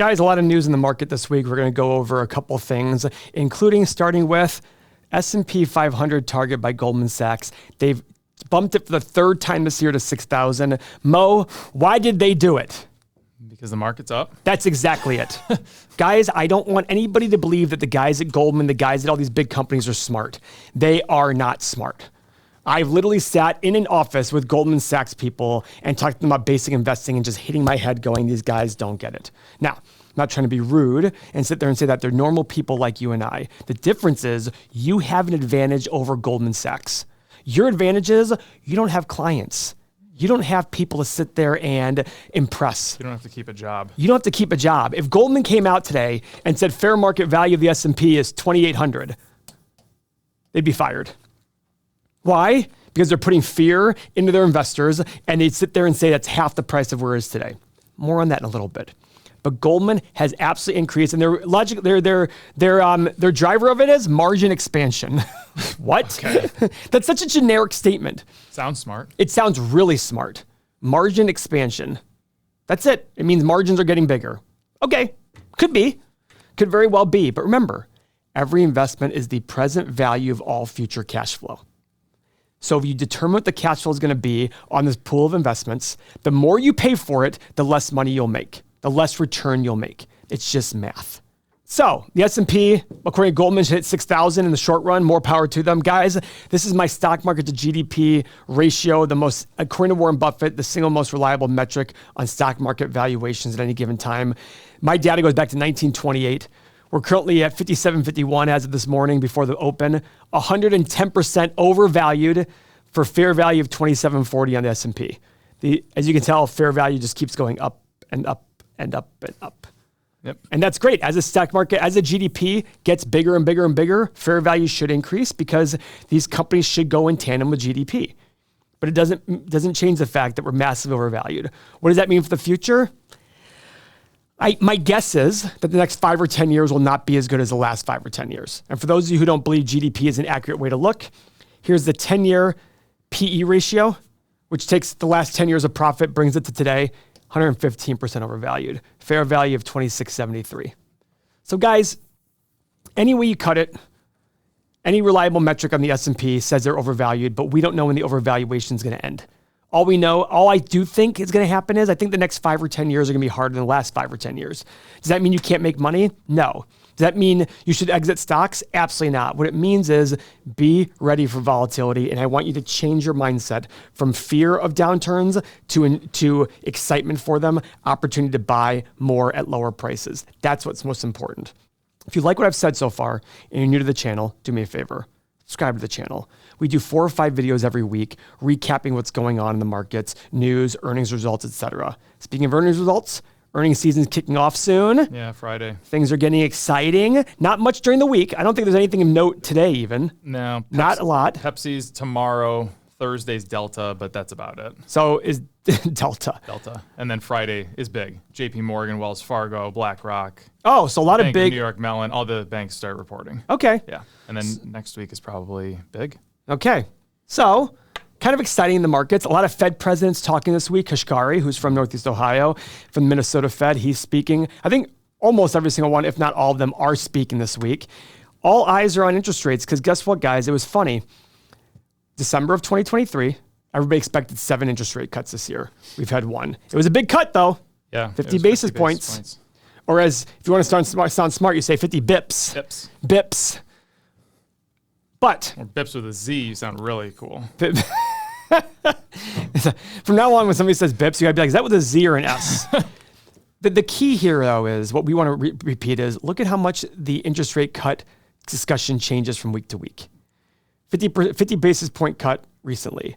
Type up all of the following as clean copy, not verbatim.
Guys, a lot of news in the market this week. We're going to go over a couple things, including starting with S&P 500 target by Goldman Sachs. They've bumped it for the third time this year to 6,000. Mo, why did they do it? Because the market's up. That's exactly it. Guys, I don't want anybody to believe that the guys at Goldman, the guys at all these big companies are smart. They are not smart. I've literally sat in an office with Goldman Sachs people and talked to them about basic investing and just hitting my head going, these guys don't get it. Now, I'm not trying to be rude and sit there and say that they're normal people like you and I. The difference is you have an advantage over Goldman Sachs. Your advantage is you don't have clients. You don't have people to sit there and impress. You don't have to keep a job. You don't have to keep a job. If Goldman came out today and said fair market value of the S&P is 2,800, they'd be fired. Why? Because they're putting fear into their investors, and they'd sit there and say that's half the price of where it is today. More on that in a little bit. But Goldman has absolutely increased, and their logic, their driver of it is margin expansion. What? Okay. That's such a generic statement. Sounds smart. It sounds really smart. Margin expansion. That's it. It means margins are getting bigger. Okay, could be, could very well be. But remember, every investment is the present value of all future cash flow. So if you determine what the cash flow is going to be on this pool of investments, the more you pay for it, the less money you'll make, the less return you'll make. It's just math. So the S&P, according to Goldman, hit 6,000 in the short run. More power to them. Guys, this is my stock market to GDP ratio, according to Warren Buffett, the single most reliable metric on stock market valuations at any given time. My data goes back to 1928. We're currently at 57.51 as of this morning before the open, 110% overvalued for fair value of 27.40 on the S&P. As you can tell, fair value just keeps going up and up and up and up. Yep. And that's great. As a stock market, as the GDP gets bigger and bigger and bigger, fair value should increase because these companies should go in tandem with GDP. But it doesn't change the fact that we're massively overvalued. What does that mean for the future? My guess is that the next 5 or 10 years will not be as good as the last 5 or 10 years. And for those of you who don't believe GDP is an accurate way to look, here's the 10-year PE ratio, which takes the last 10 years of profit, brings it to today, 115% overvalued. Fair value of 26.73. So guys, any way you cut it, any reliable metric on the S&P says they're overvalued, but we don't know when the overvaluation is going to end. All I do think is going to happen is I think the next 5 or 10 years are going to be harder than the last 5 or 10 years. Does that mean you can't make money? No. Does that mean you should exit stocks? Absolutely not. What it means is be ready for volatility, and I want you to change your mindset from fear of downturns to excitement for them, opportunity to buy more at lower prices. That's what's most important. If you like what I've said so far and you're new to the channel, do me a favor. Subscribe to the channel. We do 4 or 5 videos every week recapping what's going on in the markets, news, earnings results, etc. Speaking of earnings results, earnings season's kicking off soon. Yeah, Friday. Things are getting exciting. Not much during the week. I don't think there's anything of note today even. No. Not a lot. Pepsi's tomorrow, Thursday's Delta, but that's about it. So is Delta. And then Friday is big. JP Morgan, Wells Fargo, BlackRock. Oh, so a lot Bank of big. New York Mellon, all the banks start reporting. Okay. Yeah. And then next week is probably big. Okay. So kind of exciting in the markets. A lot of Fed presidents talking this week. Kashkari, who's from Northeast Ohio, from the Minnesota Fed, he's speaking. I think almost every single one, if not all of them, are speaking this week. All eyes are on interest rates because guess what, guys? It was funny. December of 2023, everybody expected 7 interest rate cuts this year. We've had 1. It was a big cut, though. Yeah. 50 basis points. Or as if you want to sound smart, you say 50 bips. Bips. But or bips with a Z, you sound really cool. From now on, when somebody says bips, you gotta be like, is that with a Z or an S? The key here, though, is what we want to repeat is look at how much the interest rate cut discussion changes from week to week. 50 basis point cut recently.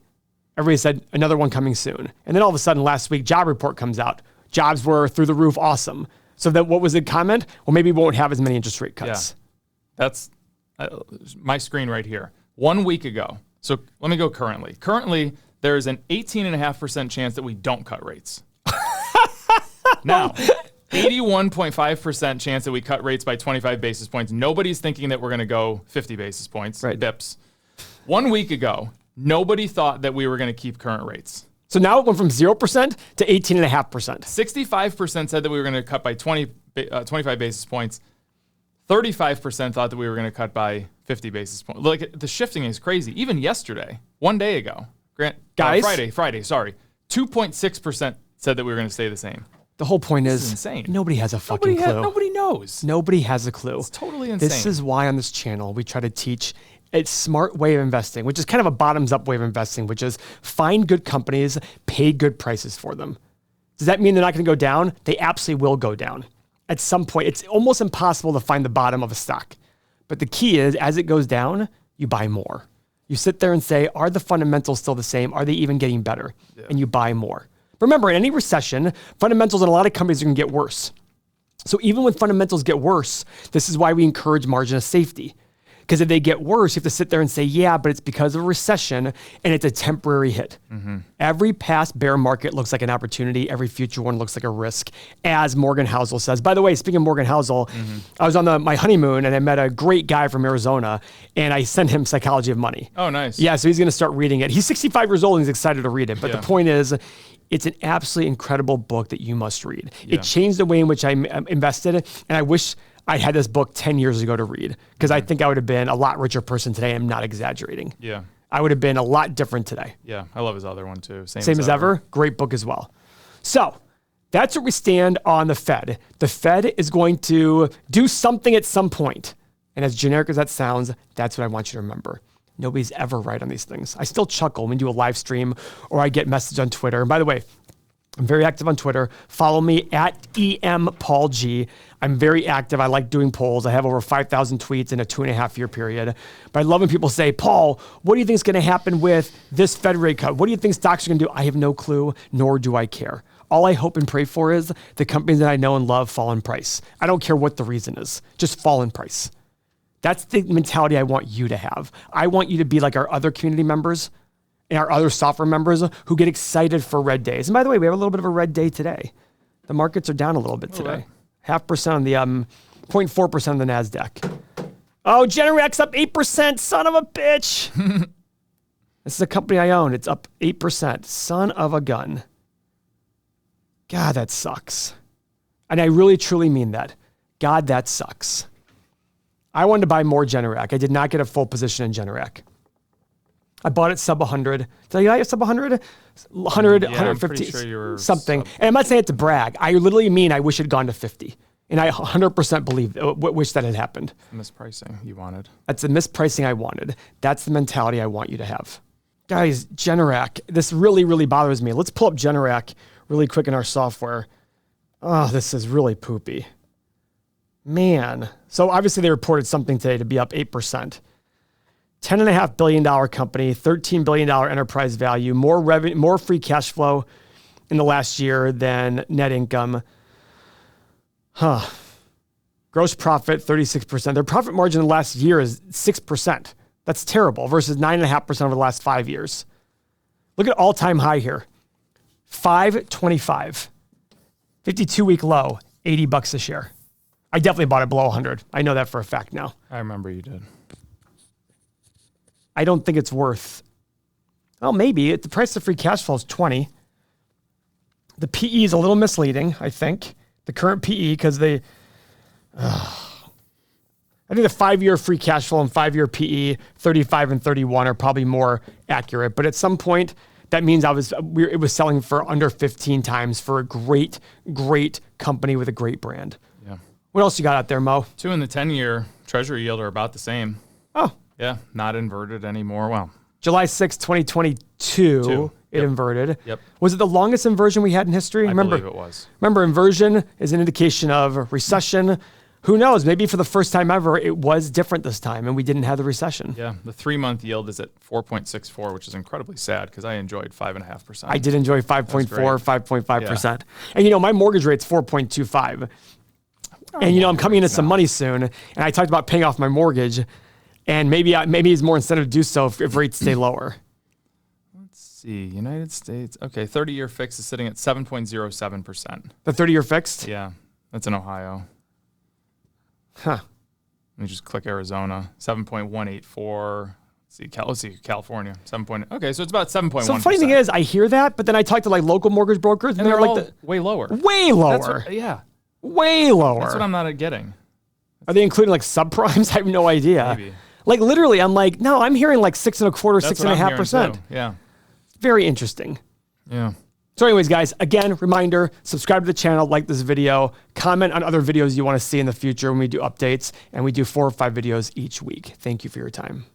Everybody said another one coming soon. And then all of a sudden last week, job report comes out. Jobs were through the roof awesome. So that what was the comment? Well, maybe we won't have as many interest rate cuts. Yeah. That's my screen right here. 1 week ago. So let me go currently. Currently, there's an 18.5% chance that we don't cut rates. Now, 81.5% chance that we cut rates by 25 basis points. Nobody's thinking that we're going to go 50 basis points, right. bips. 1 week ago, nobody thought that we were going to keep current rates. So now it went from 0% to 18.5%. 65% said that we were going to cut by 25 basis points. 35% thought that we were going to cut by 50 basis points. Like, the shifting is crazy. Even yesterday, 1 day ago, Friday, sorry, 2.6% said that we were going to stay the same. The whole point This is insane. Nobody has a fucking clue. Nobody knows. Nobody has a clue. It's totally insane. This is why on this channel we try to teach a smart way of investing, which is kind of a bottoms-up way of investing, which is find good companies, pay good prices for them. Does that mean they're not going to go down? They absolutely will go down. At some point, it's almost impossible to find the bottom of a stock. But the key is, as it goes down, you buy more. You sit there and say, are the fundamentals still the same? Are they even getting better? Yeah. And you buy more. Remember, in any recession, fundamentals in a lot of companies are going to get worse. So even when fundamentals get worse, this is why we encourage margin of safety. Because if they get worse, you have to sit there and say, yeah, but it's because of a recession and it's a temporary hit. Mm-hmm. Every past bear market looks like an opportunity. Every future one looks like a risk, as Morgan Housel says. By the way, speaking of Morgan Housel, I was on my honeymoon and I met a great guy from Arizona and I sent him Psychology of Money. Oh, nice. Yeah, so he's going to start reading it. He's 65 years old and he's excited to read it. But the point is, it's an absolutely incredible book that you must read. Yeah. It changed the way in which I invested, and I wish I had this book 10 years ago to read, because I think I would have been a lot richer person today. I'm not exaggerating. Yeah. I would have been a lot different today. Yeah, I love his other one too. Same as ever. Great book as well. So that's where we stand on the Fed. The Fed is going to do something at some point. And as generic as that sounds, that's what I want you to remember. Nobody's ever right on these things. I still chuckle when we do a live stream or I get message on Twitter. And by the way, I'm very active on Twitter. Follow me at EMPaulG. I'm very active. I like doing polls. I have over 5,000 tweets in a 2.5-year period. But I love when people say, Paul, what do you think is going to happen with this Fed rate cut? What do you think stocks are going to do? I have no clue, nor do I care. All I hope and pray for is the companies that I know and love fall in price. I don't care what the reason is. Just fall in price. That's the mentality I want you to have. I want you to be like our other community members and our other software members who get excited for red days. And by the way, we have a little bit of a red day today. The markets are down a little bit today. 0.5% on the 0.4% on the NASDAQ. Oh, Generac's up 8%. Son of a bitch. This is a company I own. It's up 8%. Son of a gun. God, that sucks. And I really, truly mean that. God, that sucks. I wanted to buy more Generac. I did not get a full position in Generac. I bought it sub 100. Did I get sub 100? 100, yeah, 150, I'm pretty sure something. And I'm not saying it to brag. I literally mean I wish it had gone to 50. And I 100% wish that had happened. Mispricing you wanted. That's the mispricing I wanted. That's the mentality I want you to have. Guys, Generac, this really, really bothers me. Let's pull up Generac really quick in our software. Oh, this is really poopy. Man. So obviously they reported something today to be up 8%. $10.5 billion company, $13 billion enterprise value, more revenue, more free cash flow in the last year than net income. Gross profit, 36%. Their profit margin in the last year is 6%. That's terrible versus 9.5% over the last 5 years. Look at all-time high here. 525. 52-week low, $80 a share. I definitely bought it below 100. I know that for a fact now. I remember you did. I don't think it's worth, well, maybe. The price of free cash flow is 20. The PE is a little misleading, I think. The current PE, because I think the 5-year free cash flow and 5-year PE, 35 and 31 are probably more accurate. But at some point, that means it was selling for under 15 times for a great, great company with a great brand. Yeah. What else you got out there, Mo? 2 and the 10-year Treasury yield are about the same. Oh. Yeah, not inverted anymore. Well, July 6, 2022, it inverted. Yep. Was it the longest inversion we had in history? I believe it was. Remember, inversion is an indication of recession. Who knows? Maybe for the first time ever, it was different this time, and we didn't have the recession. Yeah, the 3-month yield is at 4.64, which is incredibly sad because I enjoyed 5.5%. I did enjoy 5.4, 5.5%. Yeah. And, my mortgage rate's 4.25. And, I'm coming into some money soon, and I talked about paying off my mortgage. And maybe it's more incentive to do so if rates stay lower. Let's see. United States. Okay, 30-year fixed is sitting at 7.07%. The 30-year fixed? Yeah, that's in Ohio. Huh. Let me just click Arizona. 7.184. Let's Let's see, California, 7 point. Okay, so it's about 7.1%. So the funny thing is, I hear that, but then I talk to like local mortgage brokers, and they're all like way lower. Way lower. Yeah. Way lower. That's what I'm not getting. Are they including like subprimes? I have no idea. Maybe. Like literally, I'm like, no, I'm hearing like 6.25%, That's what I'm hearing 6.5%. too. Yeah. Very interesting. Yeah. So anyways, guys, again, reminder, subscribe to the channel, like this video, comment on other videos you want to see in the future when we do updates, and we do 4 or 5 videos each week. Thank you for your time.